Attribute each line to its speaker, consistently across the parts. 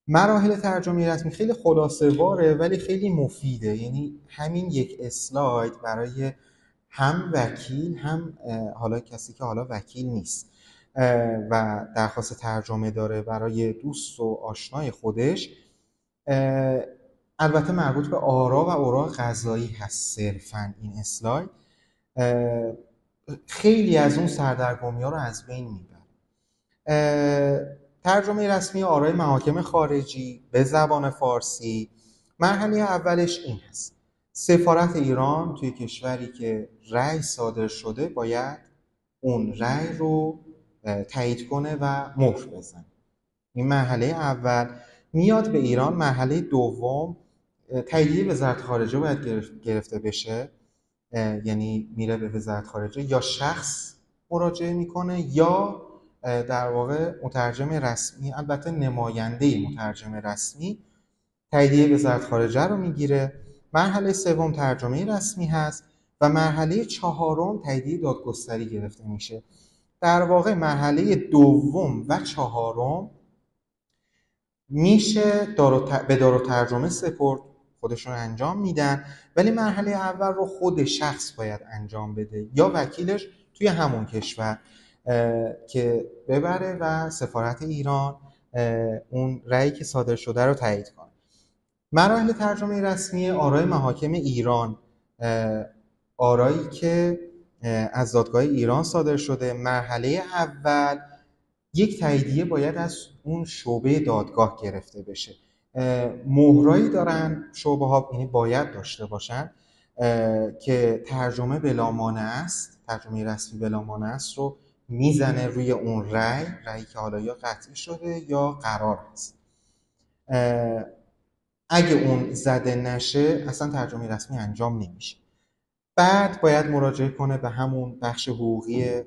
Speaker 1: مراحل ترجمه رسمی خیلی خلاصه واره ولی خیلی مفیده. یعنی همین یک اسلاید برای هم وکیل هم حالا کسی که حالا وکیل نیست و درخواست ترجمه داره برای دوست و آشنای خودش، البته مربوط به آرا و اوراق قضایی هست صرفاً این اسلاید، خیلی از اون سردرگمی‌ها رو از بین میبره. ترجمه رسمی آرای محاکم خارجی به زبان فارسی، مرحله اولش این هست: سفارت ایران توی کشوری که رأی صادر شده باید اون رأی رو تایید کنه و مهر بزنه. این مرحله اول میاد به ایران. مرحله دوم تاییدیه وزارت خارجه باید گرفته بشه، یعنی میره به وزارت خارجه، یا شخص مراجعه میکنه یا در واقع مترجم رسمی، البته نماینده مترجم رسمی، تاییدیه وزارت خارجه رو میگیره. مرحله سوم ترجمه رسمی هست و مرحله چهارم تاییدیه دادگستری گرفته میشه. در واقع مرحله دوم و چهارم میشه به دارالترجمه سپرد، خودشون انجام میدن، ولی مرحله اول رو خود شخص باید انجام بده یا وکیلش توی همون کشور که ببره و سفارت ایران اون رأیی که صادر شده رو تایید کنه. مراحل ترجمه رسمی آرای محاکم ایران، آرایی که از دادگاه ایران صادر شده. مرحله اول یک تاییدیه باید از اون شعبه دادگاه گرفته بشه. مهرایی دارن شعبه ها، یعنی باید داشته باشن که ترجمه بلا مانع است، ترجمه رسمی بلا مانع است رو میزنه روی اون رأی که حالا یا قطعی شده یا قرار است. اگه اون زده نشه اصلا ترجمه رسمی انجام نمیشه. بعد باید مراجعه کنه به همون بخش حقوقی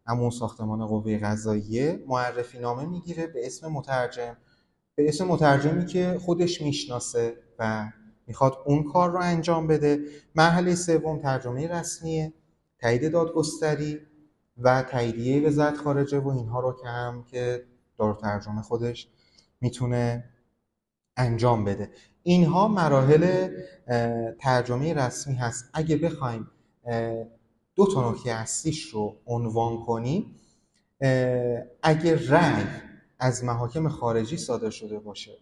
Speaker 1: همون ساختمان قوه قضاییه، معرفی نامه میگیره به اسم مترجم، به اسم مترجمی که خودش میشناسه و میخواد اون کار رو انجام بده. مرحله سوم ترجمه رسمیه، تایید دادگستری و تاییدیه وزارت خارجه و اینها رو که هم که دارالترجمه خودش میتونه انجام بده. اینها مراحل ترجمه رسمی هست. اگه بخوایم دو تا نکته اصلیش رو عنوان کنیم، اگه رأی از محاکم خارجی صادر شده باشه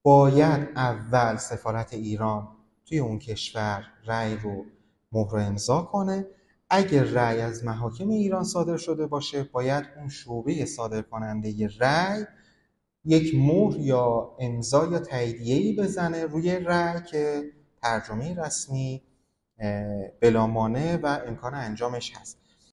Speaker 1: باید اول سفارت ایران توی اون کشور رأی رو مهر و امضا کنه. اگه رأی از محاکم ایران صادر شده باشه باید اون شعبه صادر کننده رأی یک مهر یا امضا یا تاییدیه‌ای بزنه روی رأی که ترجمه رسمی بلا مانع و امکان انجامش هست.